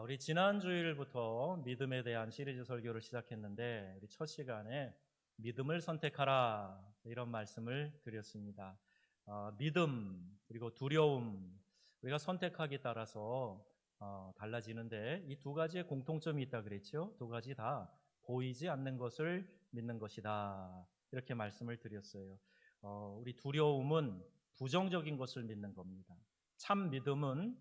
우리 지난 주일부터 믿음에 대한 시리즈 설교를 시작했는데 우리 첫 시간에 믿음을 선택하라 이런 말씀을 드렸습니다. 믿음 그리고 두려움 우리가 선택하기에 따라서 달라지는데 이 두 가지의 공통점이 있다 그랬죠. 두 가지 다 보이지 않는 것을 믿는 것이다 이렇게 말씀을 드렸어요. 우리 두려움은 부정적인 것을 믿는 겁니다. 참 믿음은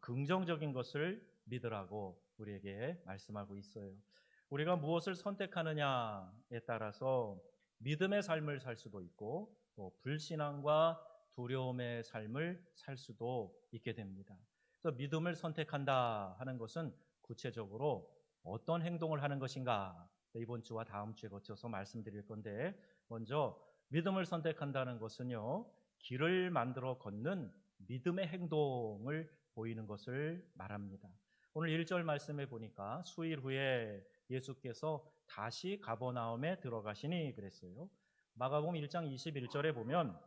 긍정적인 것을 믿으라고 우리에게 말씀하고 있어요. 우리가 무엇을 선택하느냐에 따라서 믿음의 삶을 살 수도 있고 또 불신앙과 두려움의 삶을 살 수도 있게 됩니다. 그래서 믿음을 선택한다 하는 것은 구체적으로 어떤 행동을 하는 것인가 이번 주와 다음 주에 거쳐서 말씀드릴 건데 먼저 믿음을 선택한다는 것은요 길을 만들어 걷는 믿음의 행동을 보이는 것을 말합니다. 오늘 1절 말씀에 보니까 수일 후에 예수께서 다시 가버나움에 들어가시니 그랬어요. 마가복음 1장 21절에 보면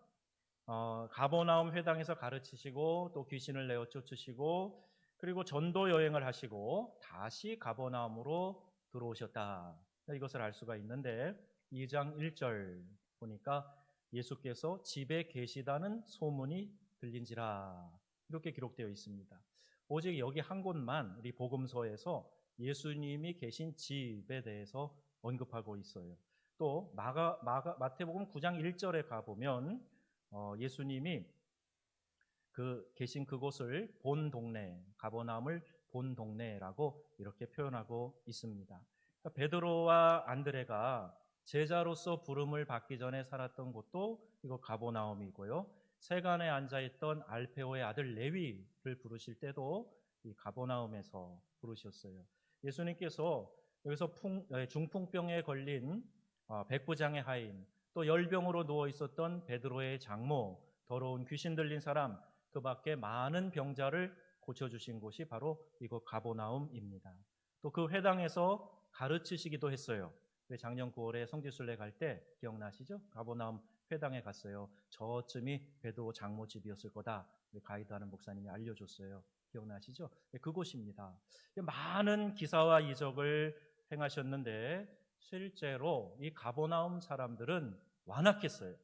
가버나움 회당에서 가르치시고 또 귀신을 내어 쫓으시고 그리고 전도 여행을 하시고 다시 가버나움으로 들어오셨다. 이것을 알 수가 있는데 2장 1절 보니까 예수께서 집에 계시다는 소문이 들린지라 이렇게 기록되어 있습니다. 오직 여기 한 곳만 우리 복음서에서 예수님이 계신 집에 대해서 언급하고 있어요. 또 마태복음 9장 1절에 가보면 예수님이 계신 그곳을 본 동네, 가버나움을 본 동네라고 이렇게 표현하고 있습니다. 그러니까 베드로와 안드레가 제자로서 부름을 받기 전에 살았던 곳도 이거 가버나움이고요. 세간에 앉아있던 알페오의 아들 레위를 부르실 때도 이 가버나움에서 부르셨어요. 예수님께서 여기서 중풍병에 걸린 백부장의 하인, 또 열병으로 누워 있었던 베드로의 장모, 더러운 귀신 들린 사람, 그 밖에 많은 병자를 고쳐주신 곳이 바로 이곳 가버나움입니다. 또 그 회당에서 가르치시기도 했어요. 작년 9월에 성지순례 갈 때 기억나시죠? 가버나움 회당에 갔어요. 저쯤이 베드로 장모 집이었을 거다. 가이드하는 목사님이 알려줬어요. 기억나시죠? 그곳입니다. 많은 기사와 이적을 행하셨는데 실제로 이 가버나움 사람들은 완악했어요.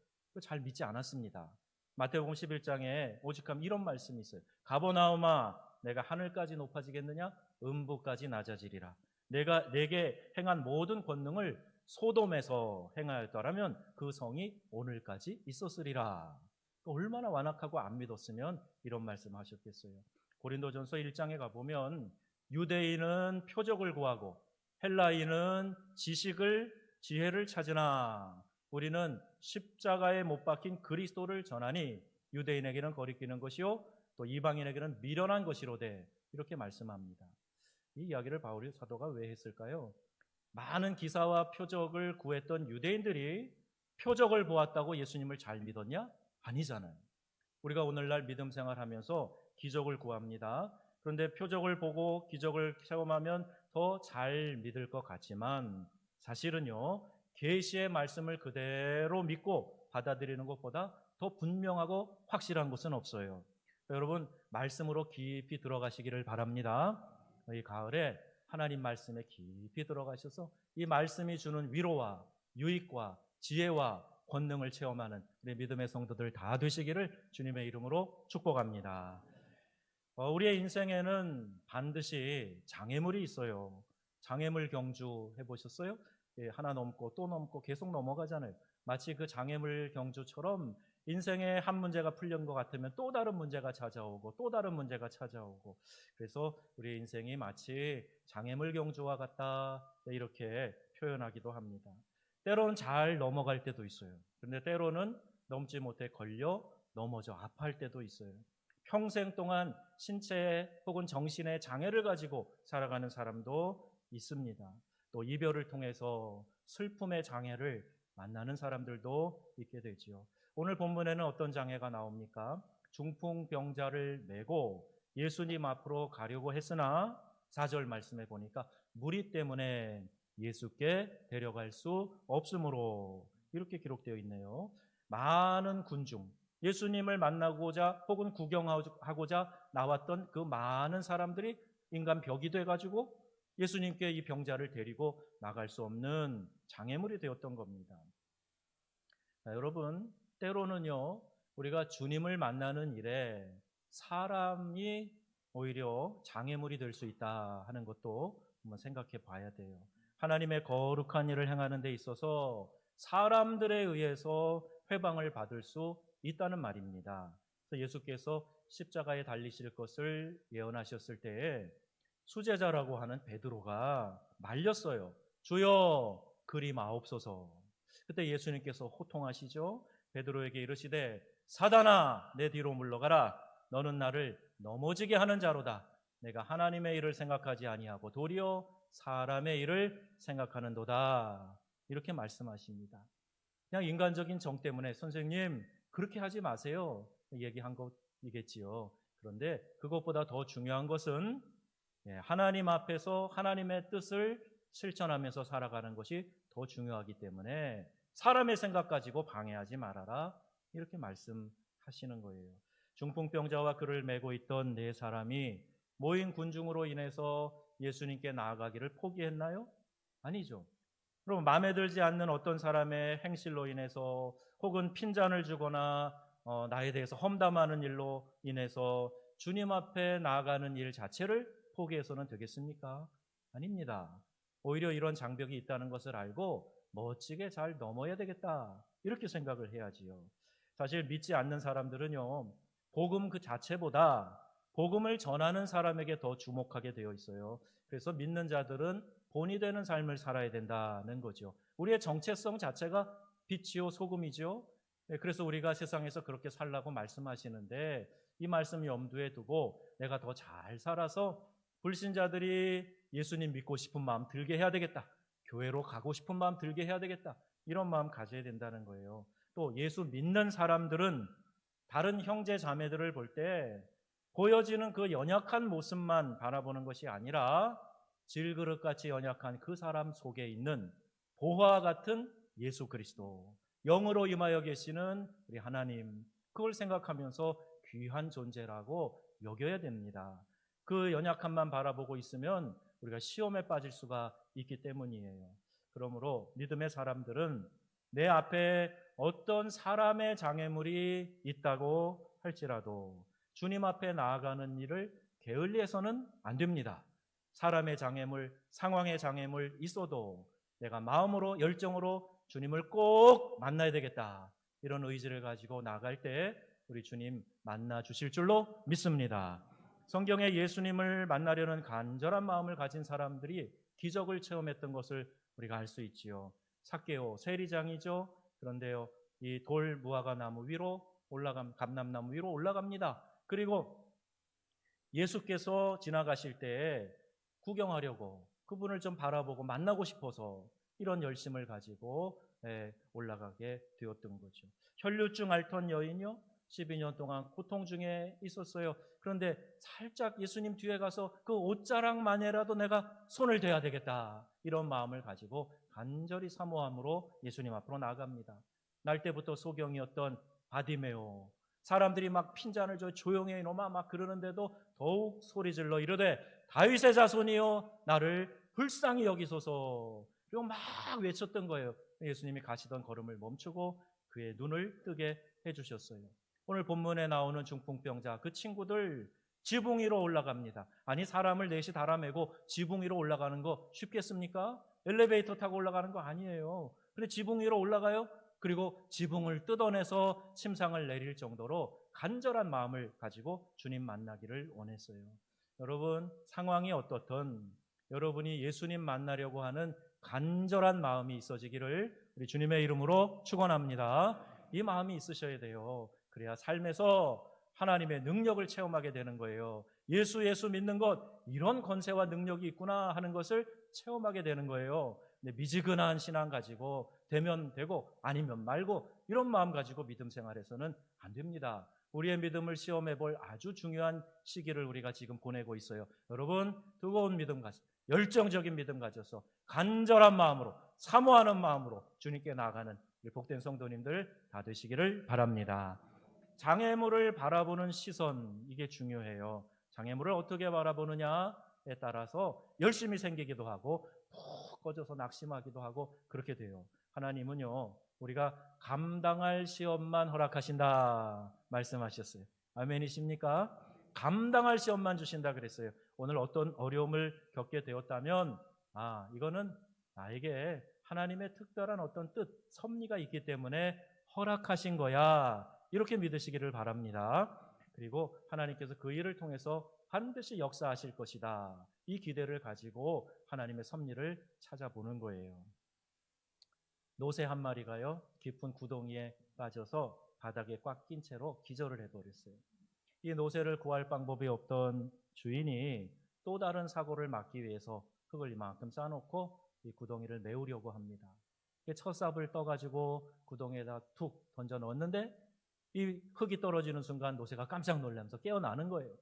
잘 믿지 않았습니다. 마태복음 11장에 오직하면 이런 말씀이 있어요. 가버나움아 내가 하늘까지 높아지겠느냐? 음부까지 낮아지리라. 내가 내게 행한 모든 권능을 소돔에서 행하였더라면 그 성이 오늘까지 있었으리라. 얼마나 완악하고 안 믿었으면 이런 말씀하셨겠어요. 고린도전서 1장에 가보면 유대인은 표적을 구하고 헬라인은 지혜를 찾으나 우리는 십자가에 못 박힌 그리스도를 전하니 유대인에게는 거리끼는 것이요 또 이방인에게는 미련한 것이로되 이렇게 말씀합니다. 이 이야기를 바울 사도가 왜 했을까요? 많은 기사와 표적을 구했던 유대인들이 표적을 보았다고 예수님을 잘 믿었냐? 아니잖아요. 우리가 오늘날 믿음 생활하면서 기적을 구합니다. 그런데 표적을 보고 기적을 체험하면 더 잘 믿을 것 같지만 사실은요, 계시의 말씀을 그대로 믿고 받아들이는 것보다 더 분명하고 확실한 것은 없어요. 여러분, 말씀으로 깊이 들어가시기를 바랍니다. 이 가을에 하나님 말씀에 깊이 들어가셔서 이 말씀이 주는 위로와 유익과 지혜와 권능을 체험하는 우리 믿음의 성도들 다 되시기를 주님의 이름으로 축복합니다. 우리의 인생에는 반드시 장애물이 있어요. 장애물 경주 해보셨어요? 하나 넘고 또 넘고 계속 넘어가잖아요. 마치 그 장애물 경주처럼 인생에 한 문제가 풀린 것 같으면 또 다른 문제가 찾아오고 또 다른 문제가 찾아오고 그래서 우리 인생이 마치 장애물 경주와 같다 이렇게 표현하기도 합니다. 때로는 잘 넘어갈 때도 있어요. 그런데 때로는 넘지 못해 걸려 넘어져 아파할 때도 있어요. 평생 동안 신체의 혹은 정신의 장애를 가지고 살아가는 사람도 있습니다. 또 이별을 통해서 슬픔의 장애를 만나는 사람들도 있게 되지요. 오늘 본문에는 어떤 장애가 나옵니까? 중풍병자를 메고 예수님 앞으로 가려고 했으나 4절 말씀에 보니까 무리 때문에 예수께 데려갈 수 없으므로 이렇게 기록되어 있네요. 많은 군중, 예수님을 만나고자 혹은 구경하고자 나왔던 그 많은 사람들이 인간 벽이 돼가지고 예수님께 이 병자를 데리고 나갈 수 없는 장애물이 되었던 겁니다. 자, 여러분, 때로는요, 우리가 주님을 만나는 일에 사람이 오히려 장애물이 될 수 있다 하는 것도 한번 생각해 봐야 돼요. 하나님의 거룩한 일을 행하는 데 있어서 사람들에 의해서 회방을 받을 수 있다는 말입니다. 그래서 예수께서 십자가에 달리실 것을 예언하셨을 때에 수제자라고 하는 베드로가 말렸어요. 주여, 그리 마옵소서. 그때 예수님께서 호통하시죠. 베드로에게 이르시되 사단아, 내 뒤로 물러가라. 너는 나를 넘어지게 하는 자로다. 내가 하나님의 일을 생각하지 아니하고 도리어 사람의 일을 생각하는도다. 이렇게 말씀하십니다. 그냥 인간적인 정 때문에 선생님 그렇게 하지 마세요 얘기한 것이겠지요. 그런데 그것보다 더 중요한 것은 하나님 앞에서 하나님의 뜻을 실천하면서 살아가는 것이 더 중요하기 때문에 사람의 생각 가지고 방해하지 말아라 이렇게 말씀하시는 거예요. 중풍병자와 그를 메고 있던 네 사람이 모인 군중으로 인해서 예수님께 나아가기를 포기했나요? 아니죠. 그럼 마음에 들지 않는 어떤 사람의 행실로 인해서 혹은 핀잔을 주거나 나에 대해서 험담하는 일로 인해서 주님 앞에 나아가는 일 자체를 포기해서는 되겠습니까? 아닙니다. 오히려 이런 장벽이 있다는 것을 알고 멋지게 잘 넘어야 되겠다 이렇게 생각을 해야지요. 사실 믿지 않는 사람들은요, 복음 그 자체보다 복음을 전하는 사람에게 더 주목하게 되어 있어요. 그래서 믿는 자들은 본이 되는 삶을 살아야 된다는 거죠. 우리의 정체성 자체가 빛이요 소금이죠. 그래서 우리가 세상에서 그렇게 살라고 말씀하시는데 이 말씀 염두에 두고 내가 더 잘 살아서 불신자들이 예수님 믿고 싶은 마음 들게 해야 되겠다. 교회로 가고 싶은 마음 들게 해야 되겠다. 이런 마음 가져야 된다는 거예요. 또 예수 믿는 사람들은 다른 형제 자매들을 볼 때 보여지는 그 연약한 모습만 바라보는 것이 아니라 질그릇같이 연약한 그 사람 속에 있는 보화와 같은 예수 그리스도, 영으로 임하여 계시는 우리 하나님, 그걸 생각하면서 귀한 존재라고 여겨야 됩니다. 그 연약함만 바라보고 있으면 우리가 시험에 빠질 수가 있기 때문이에요. 그러므로 믿음의 사람들은 내 앞에 어떤 사람의 장애물이 있다고 할지라도 주님 앞에 나아가는 일을 게을리해서는 안 됩니다. 사람의 장애물, 상황의 장애물 있어도 내가 마음으로 열정으로 주님을 꼭 만나야 되겠다. 이런 의지를 가지고 나갈 때 우리 주님 만나 주실 줄로 믿습니다. 성경에 예수님을 만나려는 간절한 마음을 가진 사람들이 기적을 체험했던 것을 우리가 알 수 있지요. 삭개오 세리장이죠. 그런데요, 이 돌 무화과 나무 위로 감람나무 위로 올라갑니다. 그리고 예수께서 지나가실 때 구경하려고 그분을 좀 바라보고 만나고 싶어서 이런 열심을 가지고 올라가게 되었던 거죠. 혈류증 앓던 여인이요, 12년 동안 고통 중에 있었어요. 그런데 살짝 예수님 뒤에 가서 그 옷자락만이라도 내가 손을 대야 되겠다, 이런 마음을 가지고 간절히 사모함으로 예수님 앞으로 나갑니다. 날 때부터 소경이었던 바디메오, 사람들이 막 핀잔을 줘 조용히 해 이놈아 막 그러는데도 더욱 소리질러 이르되 다윗의 자손이여 나를 불쌍히 여기소서, 그리고 막 외쳤던 거예요. 예수님이 가시던 걸음을 멈추고 그의 눈을 뜨게 해주셨어요. 오늘 본문에 나오는 중풍병자, 그 친구들 지붕 위로 올라갑니다. 아니, 사람을 넷이 달아매고 지붕 위로 올라가는 거 쉽겠습니까? 엘리베이터 타고 올라가는 거 아니에요. 근데 지붕 위로 올라가요. 그리고 지붕을 뜯어내서 침상을 내릴 정도로 간절한 마음을 가지고 주님 만나기를 원했어요. 여러분, 상황이 어떻든 여러분이 예수님 만나려고 하는 간절한 마음이 있어지기를 우리 주님의 이름으로 축원합니다. 이 마음이 있으셔야 돼요. 그래야 삶에서 하나님의 능력을 체험하게 되는 거예요. 예수 믿는 것, 이런 권세와 능력이 있구나 하는 것을 체험하게 되는 거예요. 근데 미지근한 신앙 가지고 되면 되고 아니면 말고 이런 마음 가지고 믿음 생활해서는 안 됩니다. 우리의 믿음을 시험해 볼 아주 중요한 시기를 우리가 지금 보내고 있어요. 여러분, 뜨거운 믿음 가지고 열정적인 믿음 가져서 간절한 마음으로 사모하는 마음으로 주님께 나아가는 복된 성도님들 다 되시기를 바랍니다. 장애물을 바라보는 시선, 이게 중요해요. 장애물을 어떻게 바라보느냐? 따라서 열심히 생기기도 하고 푹 꺼져서 낙심하기도 하고 그렇게 돼요. 하나님은요, 우리가 감당할 시험만 허락하신다 말씀하셨어요. 아멘이십니까? 감당할 시험만 주신다 그랬어요. 오늘 어떤 어려움을 겪게 되었다면 이거는 나에게 하나님의 특별한 어떤 뜻, 섭리가 있기 때문에 허락하신 거야. 이렇게 믿으시기를 바랍니다. 그리고 하나님께서 그 일을 통해서 반드시 역사하실 것이다. 이 기대를 가지고 하나님의 섭리를 찾아보는 거예요. 노새 한 마리가요, 깊은 구덩이에 빠져서 바닥에 꽉 낀 채로 기절을 해버렸어요. 이 노새를 구할 방법이 없던 주인이 또 다른 사고를 막기 위해서 흙을 이만큼 쌓아놓고 이 구덩이를 메우려고 합니다. 첫 삽을 떠가지고 구덩이에다 툭 던져 넣었는데 이 흙이 떨어지는 순간 노새가 깜짝 놀라면서 깨어나는 거예요.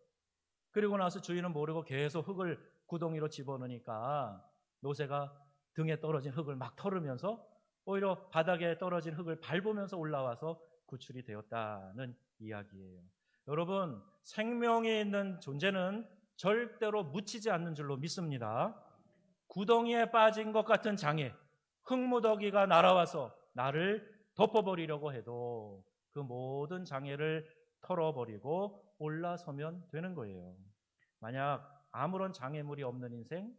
그리고 나서 주인은 모르고 계속 흙을 구덩이로 집어넣으니까 노새가 등에 떨어진 흙을 막 털으면서 오히려 바닥에 떨어진 흙을 밟으면서 올라와서 구출이 되었다는 이야기예요. 여러분, 생명이 있는 존재는 절대로 묻히지 않는 줄로 믿습니다. 구덩이에 빠진 것 같은 장애, 흙무더기가 날아와서 나를 덮어버리려고 해도 그 모든 장애를 털어버리고 올라서면 되는 거예요. 만약 아무런 장애물이 없는 인생,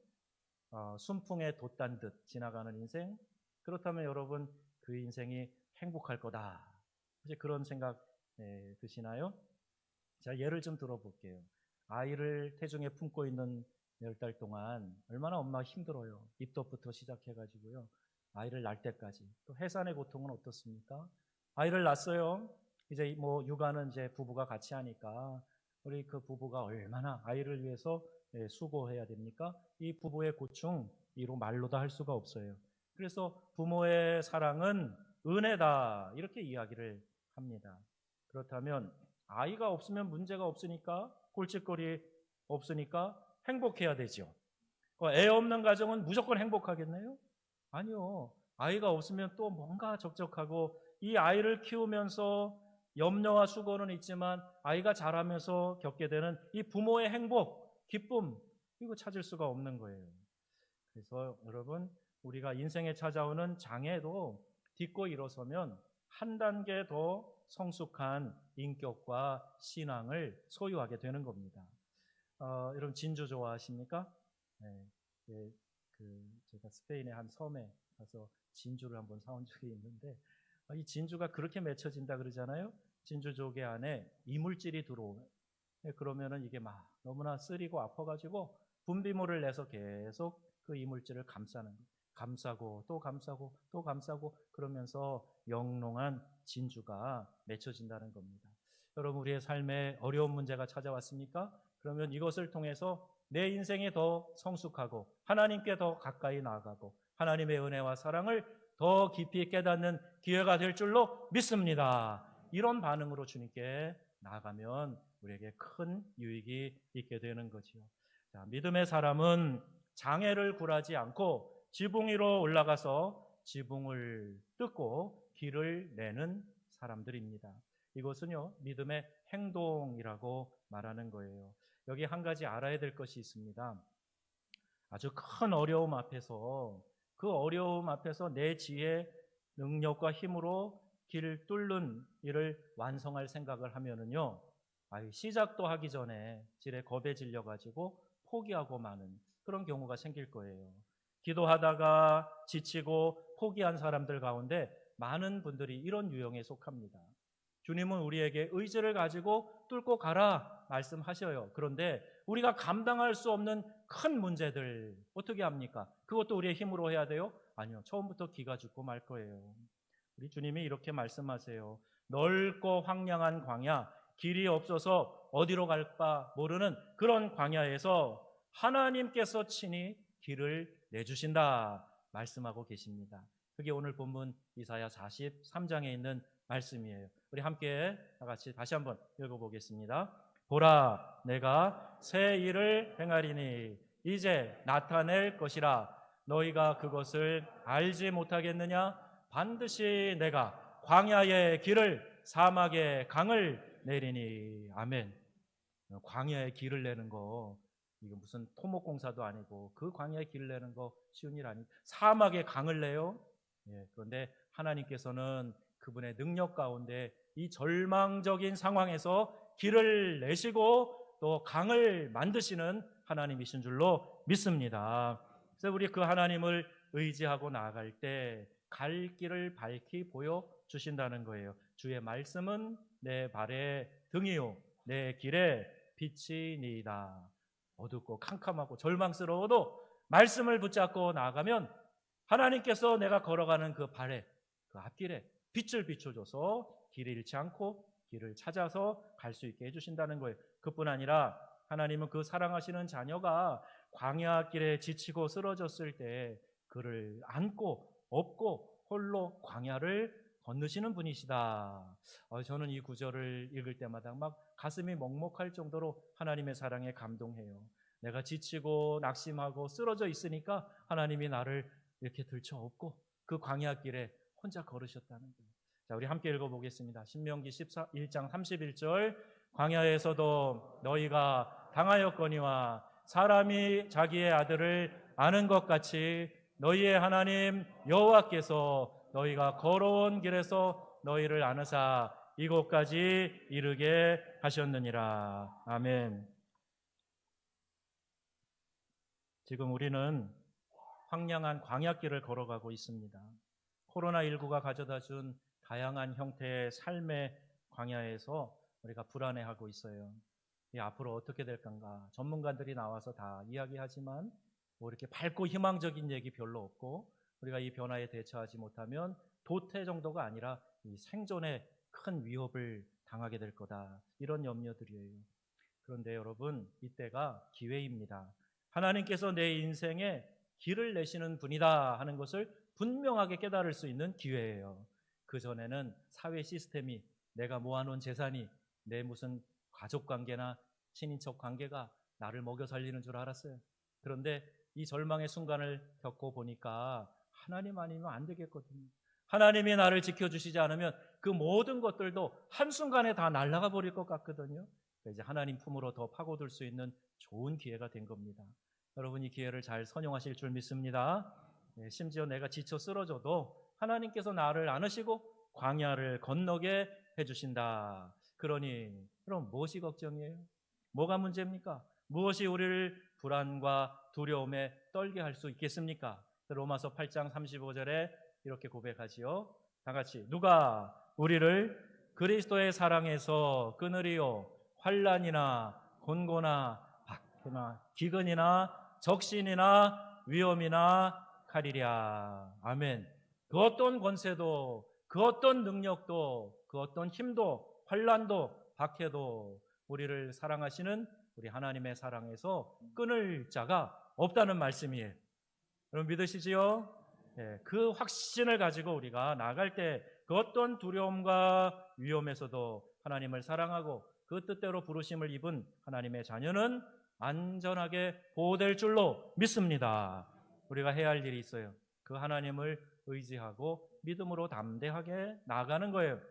순풍에 돛단 듯 지나가는 인생, 그렇다면 여러분 그 인생이 행복할 거다. 이제 그런 생각 드시나요? 자, 예를 좀 들어볼게요. 아이를 태중에 품고 있는 10달 동안 얼마나 엄마가 힘들어요. 입덧부터 시작해가지고요. 아이를 낳을 때까지. 또 해산의 고통은 어떻습니까? 아이를 낳았어요. 이제 뭐 육아는 이제 부부가 같이 하니까 우리 그 부부가 얼마나 아이를 위해서 수고해야 됩니까? 이 부부의 고충 이로 말로 다 할 수가 없어요. 그래서 부모의 사랑은 은혜다 이렇게 이야기를 합니다. 그렇다면 아이가 없으면 문제가 없으니까 골칫거리 없으니까 행복해야 되죠. 애 없는 가정은 무조건 행복하겠네요? 아니요. 아이가 없으면 또 뭔가 적적하고 이 아이를 키우면서 염려와 수고는 있지만 아이가 자라면서 겪게 되는 이 부모의 행복, 기쁨 이거 찾을 수가 없는 거예요. 그래서 여러분 우리가 인생에 찾아오는 장애도 딛고 일어서면 한 단계 더 성숙한 인격과 신앙을 소유하게 되는 겁니다. 여러분 진주 좋아하십니까? 네, 제가 스페인의 한 섬에 가서 진주를 한번 사온 적이 있는데 이 진주가 그렇게 맺혀진다 그러잖아요. 진주 조개 안에 이물질이 들어오면 그러면은 이게 막 너무나 쓰리고 아파가지고 분비물을 내서 계속 그 이물질을 감싸는 거예요. 감싸고 또 감싸고 또 감싸고 그러면서 영롱한 진주가 맺혀진다는 겁니다. 여러분 우리의 삶에 어려운 문제가 찾아왔습니까? 그러면 이것을 통해서 내 인생이 더 성숙하고 하나님께 더 가까이 나아가고 하나님의 은혜와 사랑을 더 깊이 깨닫는 기회가 될 줄로 믿습니다. 이런 반응으로 주님께 나아가면 우리에게 큰 유익이 있게 되는 거지요. 자, 믿음의 사람은 장애를 굴하지 않고 지붕 위로 올라가서 지붕을 뜯고 길을 내는 사람들입니다. 이것은요, 믿음의 행동이라고 말하는 거예요. 여기 한 가지 알아야 될 것이 있습니다. 아주 큰 어려움 앞에서 그 어려움 앞에서 내 지혜, 능력과 힘으로 길을 뚫는 일을 완성할 생각을 하면은요, 시작도 하기 전에 질에 겁에 질려가지고 포기하고 마는 그런 경우가 생길 거예요. 기도하다가 지치고 포기한 사람들 가운데 많은 분들이 이런 유형에 속합니다. 주님은 우리에게 의지를 가지고 뚫고 가라 말씀하셔요. 그런데 우리가 감당할 수 없는 큰 문제들 어떻게 합니까? 그것도 우리의 힘으로 해야 돼요? 아니요. 처음부터 기가 죽고 말 거예요. 우리 주님이 이렇게 말씀하세요. 넓고 황량한 광야, 길이 없어서 어디로 갈까 모르는 그런 광야에서 하나님께서 친히 길을 내주신다 말씀하고 계십니다. 그게 오늘 본문 이사야 43장에 있는 말씀이에요. 우리 함께 다 같이 다시 한번 읽어보겠습니다. 보라, 내가 새 일을 행하리니 이제 나타낼 것이라. 너희가 그것을 알지 못하겠느냐? 반드시 내가 광야의 길을 사막의 강을 내리니. 아멘. 광야의 길을 내는 거 이거 무슨 토목공사도 아니고 그 광야에 길 내는 거 쉬운 일 아니. 사막에 강을 내요. 예, 그런데 하나님께서는 그분의 능력 가운데 이 절망적인 상황에서 길을 내시고 또 강을 만드시는 하나님이신 줄로 믿습니다. 그래서 우리 그 하나님을 의지하고 나아갈 때 갈 길을 밝히 보여 주신다는 거예요. 주의 말씀은 내 발의 등이요 내 길에 빛이니이다. 어둡고 캄캄하고 절망스러워도 말씀을 붙잡고 나아가면 하나님께서 내가 걸어가는 그 발에 그 앞길에 빛을 비춰줘서 길을 잃지 않고 길을 찾아서 갈 수 있게 해주신다는 거예요. 그뿐 아니라 하나님은 그 사랑하시는 자녀가 광야 길에 지치고 쓰러졌을 때 그를 안고 업고 홀로 광야를 건너시는 분이시다. 저는 이 구절을 읽을 때마다 막 가슴이 먹먹할 정도로 하나님의 사랑에 감동해요. 내가 지치고 낙심하고 쓰러져 있으니까 하나님이 나를 이렇게 들쳐 업고 그 광야 길에 혼자 걸으셨다는 거예요. 자, 우리 함께 읽어보겠습니다. 신명기 1장 31절 광야에서도 너희가 당하였거니와 사람이 자기의 아들을 아는 것 같이 너희의 하나님 여호와께서 너희가 걸어온 길에서 너희를 아느사 이곳까지 이르게 하셨느니라. 아멘. 지금 우리는 황량한 광야길을 걸어가고 있습니다. 코로나19가 가져다 준 다양한 형태의 삶의 광야에서 우리가 불안해하고 있어요. 앞으로 어떻게 될 건가? 전문가들이 나와서 다 이야기하지만 뭐 이렇게 밝고 희망적인 얘기 별로 없고 우리가 이 변화에 대처하지 못하면 도태 정도가 아니라 이 생존에 큰 위협을 당하게 될 거다. 이런 염려들이에요. 그런데 여러분, 이때가 기회입니다. 하나님께서 내 인생에 길을 내시는 분이다 하는 것을 분명하게 깨달을 수 있는 기회예요. 그전에는 사회 시스템이 내가 모아놓은 재산이 내 무슨 가족관계나 친인척 관계가 나를 먹여 살리는 줄 알았어요. 그런데 이 절망의 순간을 겪고 보니까 하나님 아니면 안 되겠거든요. 하나님이 나를 지켜주시지 않으면 그 모든 것들도 한순간에 다 날아가 버릴 것 같거든요. 이제 하나님 품으로 더 파고들 수 있는 좋은 기회가 된 겁니다. 여러분 이 기회를 잘 선용하실 줄 믿습니다. 심지어 내가 지쳐 쓰러져도 하나님께서 나를 안으시고 광야를 건너게 해주신다. 그러니 그럼 무엇이 걱정이에요? 뭐가 문제입니까? 무엇이 우리를 불안과 두려움에 떨게 할 수 있겠습니까? 로마서 8장 35절에 이렇게 고백하지요. 다 같이 누가 우리를 그리스도의 사랑에서 끊으리요? 환난이나 곤고나 박해나 기근이나 적신이나 위험이나 칼이랴. 아멘. 그 어떤 권세도 그 어떤 능력도 그 어떤 힘도 환난도 박해도 우리를 사랑하시는 우리 하나님의 사랑에서 끊을 자가 없다는 말씀이에요. 여러분 믿으시지요? 그 확신을 가지고 우리가 나아갈 때 그 어떤 두려움과 위험에서도 하나님을 사랑하고 그 뜻대로 부르심을 입은 하나님의 자녀는 안전하게 보호될 줄로 믿습니다. 우리가 해야 할 일이 있어요. 그 하나님을 의지하고 믿음으로 담대하게 나아가는 거예요.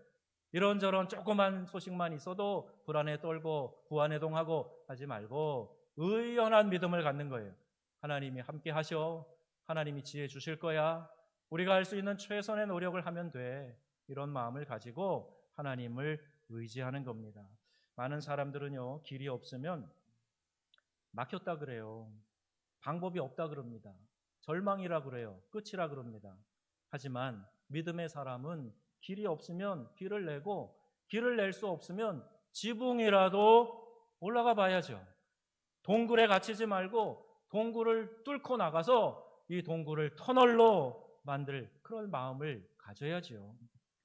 이런저런 조그만 소식만 있어도 불안에 떨고 부안해동하고 하지 말고 의연한 믿음을 갖는 거예요. 하나님이 함께 하셔. 하나님이 지혜 주실 거야. 우리가 할 수 있는 최선의 노력을 하면 돼. 이런 마음을 가지고 하나님을 의지하는 겁니다. 많은 사람들은요, 길이 없으면 막혔다 그래요. 방법이 없다 그럽니다. 절망이라 그래요. 끝이라 그럽니다. 하지만 믿음의 사람은 길이 없으면 길을 내고 길을 낼 수 없으면 지붕이라도 올라가 봐야죠. 동굴에 갇히지 말고 동굴을 뚫고 나가서 이 동굴을 터널로 만들 그런 마음을 가져야죠.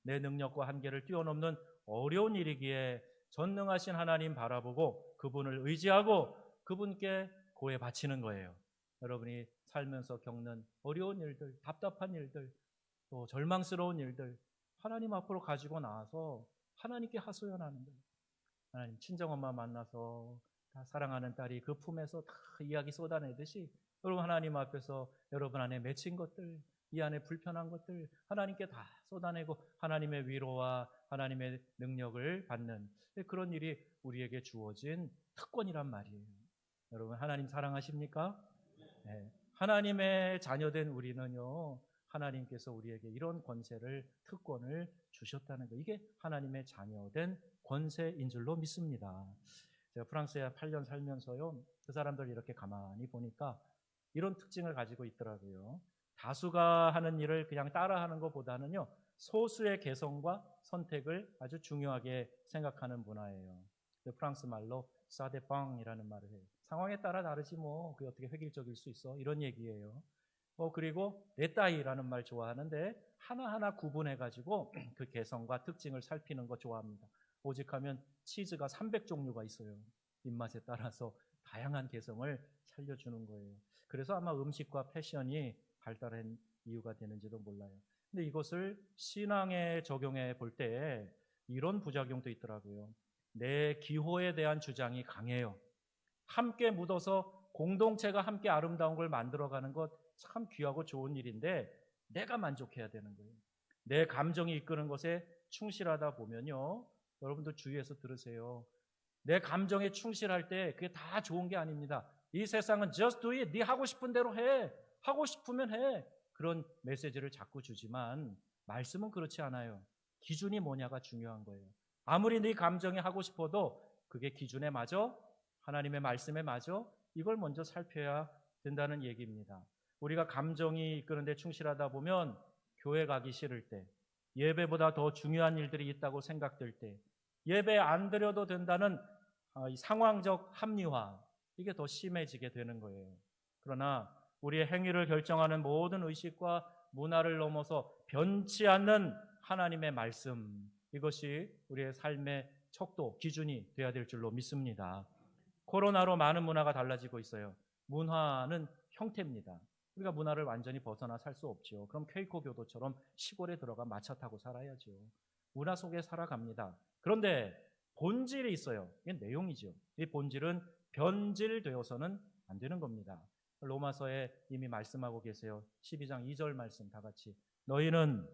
내 능력과 한계를 뛰어넘는 어려운 일이기에 전능하신 하나님 바라보고 그분을 의지하고 그분께 고해 바치는 거예요. 여러분이 살면서 겪는 어려운 일들, 답답한 일들, 또 절망스러운 일들 하나님 앞으로 가지고 나와서 하나님께 하소연하는 거예요. 하나님 친정엄마 만나서 다 사랑하는 딸이 그 품에서 다 이야기 쏟아내듯이 여러분 하나님 앞에서 여러분 안에 맺힌 것들, 이 안에 불편한 것들 하나님께 다 쏟아내고 하나님의 위로와 하나님의 능력을 받는 그런 일이 우리에게 주어진 특권이란 말이에요. 여러분 하나님 사랑하십니까? 네. 하나님의 자녀된 우리는요, 하나님께서 우리에게 이런 권세를, 특권을 주셨다는 거, 이게 하나님의 자녀된 권세인 줄로 믿습니다. 제가 프랑스에 8년 살면서요, 그 사람들 이렇게 가만히 보니까 이런 특징을 가지고 있더라고요. 다수가 하는 일을 그냥 따라하는 것보다는요, 소수의 개성과 선택을 아주 중요하게 생각하는 문화예요. 프랑스 말로 사데빵이라는 말을 해요. 상황에 따라 다르지 뭐, 그게 어떻게 획일적일 수 있어, 이런 얘기예요. 그리고 네따이라는 말 좋아하는데, 하나하나 구분해가지고 그 개성과 특징을 살피는 거 좋아합니다. 오직하면 치즈가 300종류가 있어요. 입맛에 따라서 다양한 개성을 살려주는 거예요. 그래서 아마 음식과 패션이 발달한 이유가 되는지도 몰라요. 근데 이것을 신앙에 적용해 볼 때 이런 부작용도 있더라고요. 내 기호에 대한 주장이 강해요. 함께 묻어서 공동체가 함께 아름다운 걸 만들어가는 것 참 귀하고 좋은 일인데, 내가 만족해야 되는 거예요. 내 감정이 이끄는 것에 충실하다 보면요, 여러분도 주위에서 들으세요. 내 감정에 충실할 때 그게 다 좋은 게 아닙니다. 이 세상은 just do it, 네 하고 싶은 대로 해, 하고 싶으면 해, 그런 메시지를 자꾸 주지만 말씀은 그렇지 않아요. 기준이 뭐냐가 중요한 거예요. 아무리 네 감정이 하고 싶어도 그게 기준에 맞아? 하나님의 말씀에 맞아? 이걸 먼저 살펴야 된다는 얘기입니다. 우리가 감정이 이끄는데 충실하다 보면 교회 가기 싫을 때, 예배보다 더 중요한 일들이 있다고 생각될 때, 예배 안 드려도 된다는 이 상황적 합리화, 이게 더 심해지게 되는 거예요. 그러나 우리의 행위를 결정하는 모든 의식과 문화를 넘어서 변치 않는 하나님의 말씀, 이것이 우리의 삶의 척도, 기준이 되어야 될 줄로 믿습니다. 코로나로 많은 문화가 달라지고 있어요. 문화는 형태입니다. 우리가 문화를 완전히 벗어나 살 수 없죠. 그럼 퀘이커 교도처럼 시골에 들어가 마차 타고 살아야죠. 문화 속에 살아갑니다. 그런데 본질이 있어요. 이게 내용이죠. 이 본질은 변질되어서는 안 되는 겁니다. 로마서에 이미 말씀하고 계세요. 12장 2절 말씀 다 같이. 너희는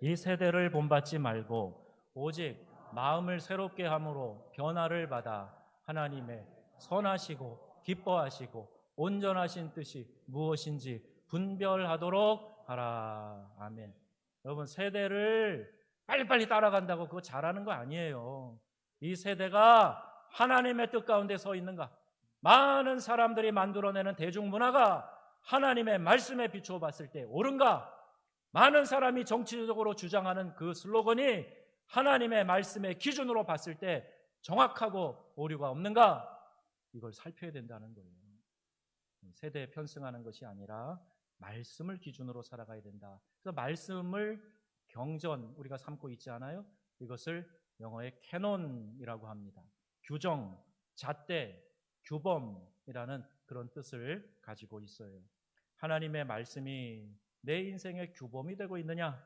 이 세대를 본받지 말고 오직 마음을 새롭게 함으로 변화를 받아 하나님의 선하시고 기뻐하시고 온전하신 뜻이 무엇인지 분별하도록 하라. 아멘. 여러분, 세대를 빨리빨리 따라간다고 그거 잘하는 거 아니에요. 이 세대가 하나님의 뜻 가운데 서 있는가? 많은 사람들이 만들어내는 대중문화가 하나님의 말씀에 비추어 봤을 때 옳은가? 많은 사람이 정치적으로 주장하는 그 슬로건이 하나님의 말씀의 기준으로 봤을 때 정확하고 오류가 없는가? 이걸 살펴야 된다는 거예요. 세대에 편승하는 것이 아니라 말씀을 기준으로 살아가야 된다. 그래서 말씀을 경전, 우리가 삼고 있지 않아요? 이것을 영어의 캐논이라고 합니다. 규정, 잣대, 규범이라는 그런 뜻을 가지고 있어요. 하나님의 말씀이 내 인생의 규범이 되고 있느냐?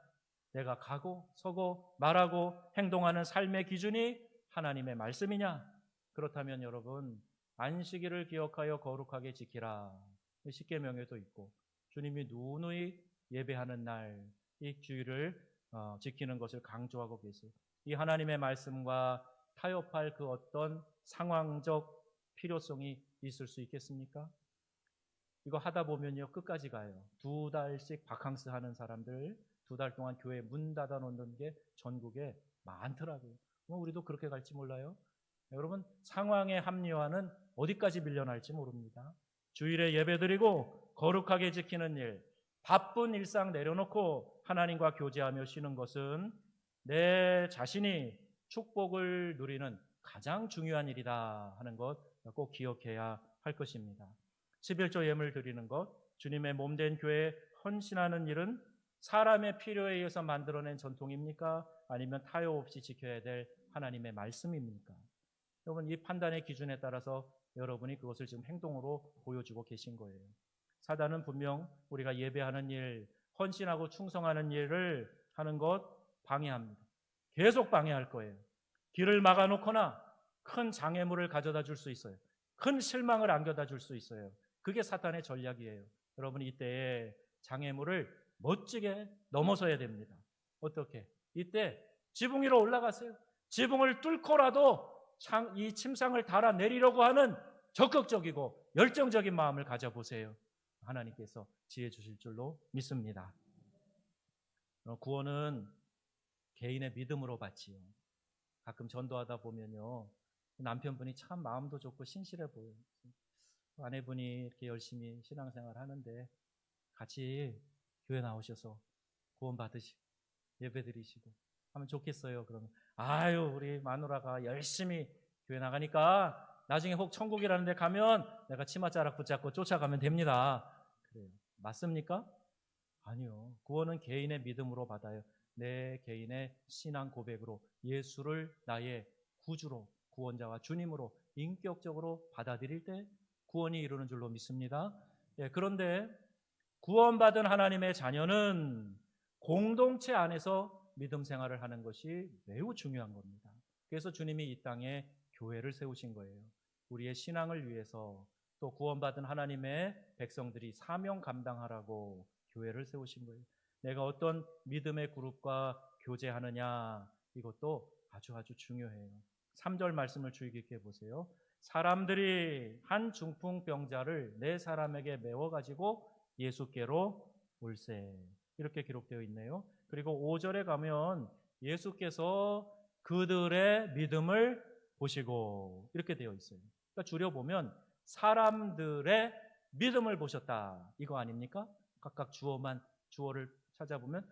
내가 가고 서고 말하고 행동하는 삶의 기준이 하나님의 말씀이냐? 그렇다면 여러분, 안식일을 기억하여 거룩하게 지키라. 십계명에도 있고, 주님이 누누이 예배하는 날, 이 주일을 지키는 것을 강조하고 계세요. 이 하나님의 말씀과 타협할 그 어떤 상황적 필요성이 있을 수 있겠습니까? 이거 하다 보면요, 끝까지 가요. 2달씩 바캉스 하는 사람들, 2달 동안 교회 문 닫아 놓는 게 전국에 많더라고요. 우리도 그렇게 갈지 몰라요. 여러분, 상황의 합리화는 어디까지 밀려날지 모릅니다. 주일에 예배드리고 거룩하게 지키는 일, 바쁜 일상 내려놓고 하나님과 교제하며 쉬는 것은 내 자신이 축복을 누리는 가장 중요한 일이다 하는 것 꼭 기억해야 할 것입니다. 11조 예물 드리는 것, 주님의 몸된 교회에 헌신하는 일은 사람의 필요에 의해서 만들어낸 전통입니까? 아니면 타협 없이 지켜야 될 하나님의 말씀입니까? 여러분, 이 판단의 기준에 따라서 여러분이 그것을 지금 행동으로 보여주고 계신 거예요. 사단은 분명 우리가 예배하는 일, 헌신하고 충성하는 일을 하는 것 방해합니다. 계속 방해할 거예요. 길을 막아놓거나 큰 장애물을 가져다 줄 수 있어요. 큰 실망을 안겨다 줄 수 있어요. 그게 사탄의 전략이에요. 여러분이 이때에 장애물을 멋지게 넘어서야 됩니다. 어떻게? 이때 지붕 위로 올라가세요. 지붕을 뚫고라도 이 침상을 달아내리려고 하는 적극적이고 열정적인 마음을 가져보세요. 하나님께서 지혜 주실 줄로 믿습니다. 구원은 개인의 믿음으로 받지요. 가끔 전도하다 보면요, 남편분이 참 마음도 좋고 신실해 보여요. 아내분이 이렇게 열심히 신앙생활 하는데 같이 교회 나오셔서 구원 받으시고 예배 드리시고 하면 좋겠어요. 그러면 아유, 우리 마누라가 열심히 교회 나가니까 나중에 혹 천국이라는 데 가면 내가 치맛자락 붙잡고 쫓아가면 됩니다. 그래요. 맞습니까? 아니요. 구원은 개인의 믿음으로 받아요. 내 개인의 신앙 고백으로 예수를 나의 구주로, 구원자와 주님으로 인격적으로 받아들일 때 구원이 이루는 줄로 믿습니다. 그런데 구원받은 하나님의 자녀는 공동체 안에서 믿음 생활을 하는 것이 매우 중요한 겁니다. 그래서 주님이 이 땅에 교회를 세우신 거예요. 우리의 신앙을 위해서, 또 구원받은 하나님의 백성들이 사명 감당하라고 교회를 세우신 거예요. 내가 어떤 믿음의 그룹과 교제하느냐, 이것도 아주 중요해요. 3절 말씀을 주의 깊게 보세요. 사람들이 한 중풍병자를 네 사람에게 메워가지고 예수께로 올세, 이렇게 기록되어 있네요. 그리고 5절에 가면 예수께서 그들의 믿음을 보시고, 이렇게 되어 있어요. 그러니까 줄여보면 사람들의 믿음을 보셨다, 이거 아닙니까? 각각 주어를 찾아보면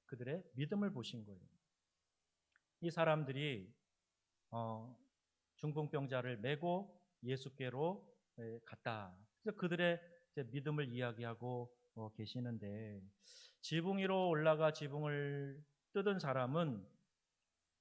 그들의 믿음을 보신 거예요. 이 사람들이 중풍병자를 메고 예수께로 갔다. 그래서 그들의 믿음을 이야기하고 계시는데, 지붕 위로 올라가 지붕을 뜯은 사람은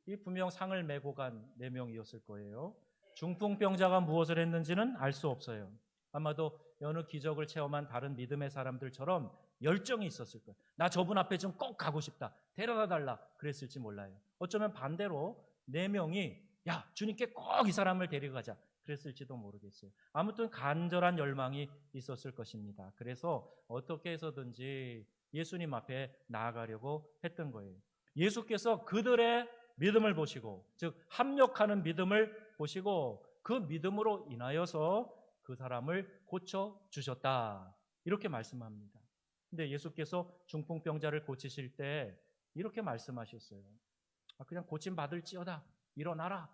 이 분명 상을 메고 간 4명이었을 거예요. 중풍병자가 무엇을 했는지는 알 수 없어요. 아마도 어느 기적을 체험한 다른 믿음의 사람들처럼 열정이 있었을 거예요. 나 저분 앞에 좀 꼭 가고 싶다, 데려다 달라, 그랬을지 몰라요. 어쩌면 반대로 4명이 야, 주님께 꼭 이 사람을 데려가자, 그랬을지도 모르겠어요. 아무튼 간절한 열망이 있었을 것입니다. 그래서 어떻게 해서든지 예수님 앞에 나아가려고 했던 거예요. 예수께서 그들의 믿음을 보시고, 즉 합력하는 믿음을 보시고 그 믿음으로 인하여서 그 사람을 고쳐주셨다, 이렇게 말씀합니다. 근데 예수께서 중풍병자를 고치실 때 이렇게 말씀하셨어요. 그냥 고침받을지어다, 일어나라.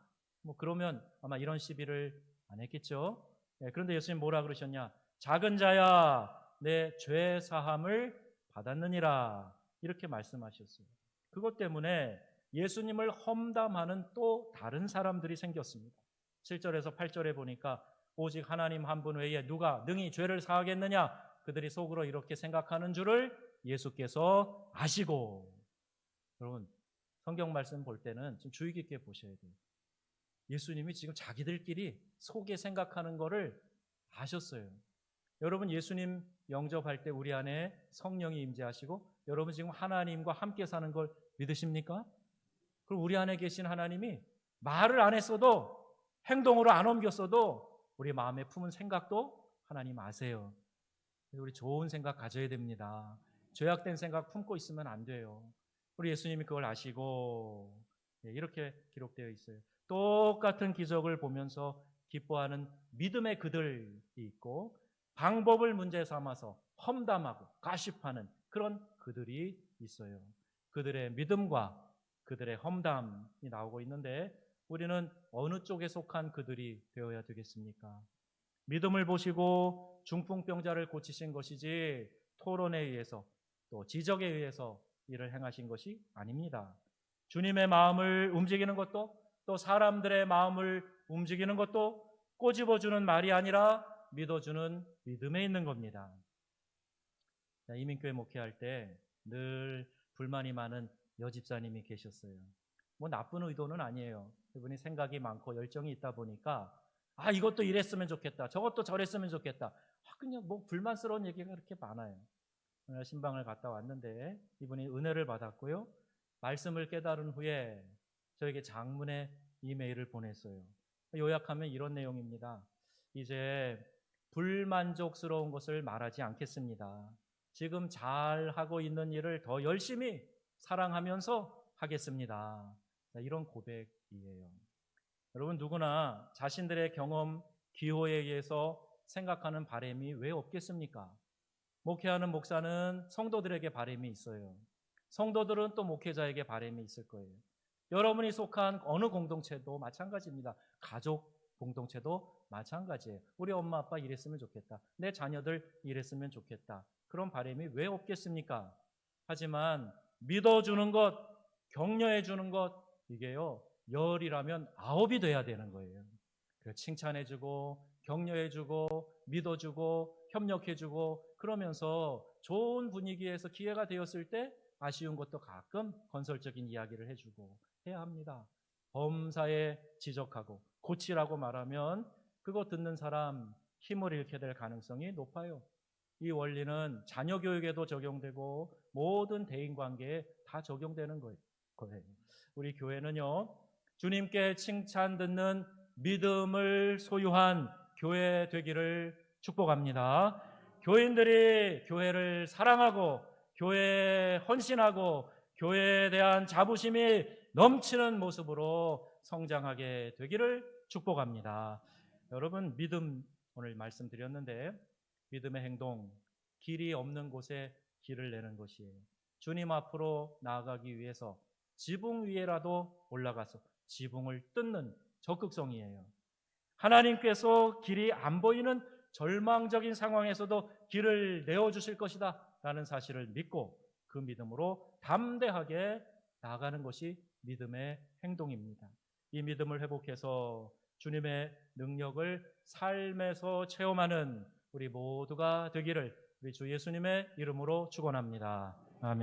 그러면 아마 이런 시비를 안 했겠죠. 그런데 예수님 뭐라 그러셨냐? 작은 자야, 내 죄 사함을 받았느니라, 이렇게 말씀하셨어요. 그것 때문에 예수님을 험담하는 또 다른 사람들이 생겼습니다. 7절에서 8절에 보니까 오직 하나님 한 분 외에 누가 능히 죄를 사하겠느냐, 그들이 속으로 이렇게 생각하는 줄을 예수께서 아시고. 여러분, 성경 말씀 볼 때는 좀 주의 깊게 보셔야 돼요. 예수님이 지금 자기들끼리 속에 생각하는 거를 아셨어요. 여러분, 예수님 영접할 때 우리 안에 성령이 임재하시고 여러분 지금 하나님과 함께 사는 걸 믿으십니까? 그럼 우리 안에 계신 하나님이 말을 안 했어도, 행동으로 안 옮겼어도 우리 마음에 품은 생각도 하나님 아세요. 그래서 우리 좋은 생각 가져야 됩니다. 죄악된 생각 품고 있으면 안 돼요. 우리 예수님이 그걸 아시고 이렇게 기록되어 있어요. 똑같은 기적을 보면서 기뻐하는 믿음의 그들이 있고, 방법을 문제 삼아서 험담하고 가십하는 그런 그들이 있어요. 그들의 믿음과 그들의 험담이 나오고 있는데, 우리는 어느 쪽에 속한 그들이 되어야 되겠습니까? 믿음을 보시고 중풍병자를 고치신 것이지 토론에 의해서 또 지적에 의해서 일을 행하신 것이 아닙니다. 주님의 마음을 움직이는 것도, 또 사람들의 마음을 움직이는 것도 꼬집어주는 말이 아니라 믿어주는 믿음에 있는 겁니다. 이민교회 목회할 때 늘 불만이 많은 여집사님이 계셨어요. 나쁜 의도는 아니에요. 그분이 생각이 많고 열정이 있다 보니까 이것도 이랬으면 좋겠다, 저것도 저랬으면 좋겠다, 그냥 불만스러운 얘기가 그렇게 많아요. 오늘 신방을 갔다 왔는데 이분이 은혜를 받았고요, 말씀을 깨달은 후에 저에게 장문의 이메일을 보냈어요. 요약하면 이런 내용입니다. 이제 불만족스러운 것을 말하지 않겠습니다. 지금 잘하고 있는 일을 더 열심히 사랑하면서 하겠습니다. 이런 고백이에요. 여러분, 누구나 자신들의 경험, 기호에 의해서 생각하는 바람이 왜 없겠습니까? 목회하는 목사는 성도들에게 바람이 있어요. 성도들은 또 목회자에게 바람이 있을 거예요. 여러분이 속한 어느 공동체도 마찬가지입니다. 가족 공동체도 마찬가지예요. 우리 엄마 아빠 이랬으면 좋겠다. 내 자녀들 이랬으면 좋겠다. 그런 바람이 왜 없겠습니까? 하지만 믿어주는 것, 격려해주는 것, 이게요, 열이라면 9이 돼야 되는 거예요. 칭찬해주고 격려해주고 믿어주고 협력해주고 그러면서 좋은 분위기에서 기회가 되었을 때 아쉬운 것도 가끔 건설적인 이야기를 해주고 해야 합니다. 범사에 지적하고 고치라고 말하면 그거 듣는 사람 힘을 잃게 될 가능성이 높아요. 이 원리는 자녀 교육에도 적용되고 모든 대인관계에 다 적용되는 거예요. 우리 교회는요, 주님께 칭찬 듣는 믿음을 소유한 교회 되기를 축복합니다. 교인들이 교회를 사랑하고 교회에 헌신하고 교회에 대한 자부심이 넘치는 모습으로 성장하게 되기를 축복합니다. 여러분, 믿음 오늘 말씀드렸는데 믿음의 행동, 길이 없는 곳에 길을 내는 것이에요. 주님 앞으로 나아가기 위해서 지붕 위에라도 올라가서 지붕을 뜯는 적극성이에요. 하나님께서 길이 안 보이는 절망적인 상황에서도 길을 내어주실 것이다 라는 사실을 믿고 그 믿음으로 담대하게 나아가는 것이 믿음의 행동입니다. 이 믿음을 회복해서 주님의 능력을 삶에서 체험하는 우리 모두가 되기를 우리 주 예수님의 이름으로 축원합니다. 아멘.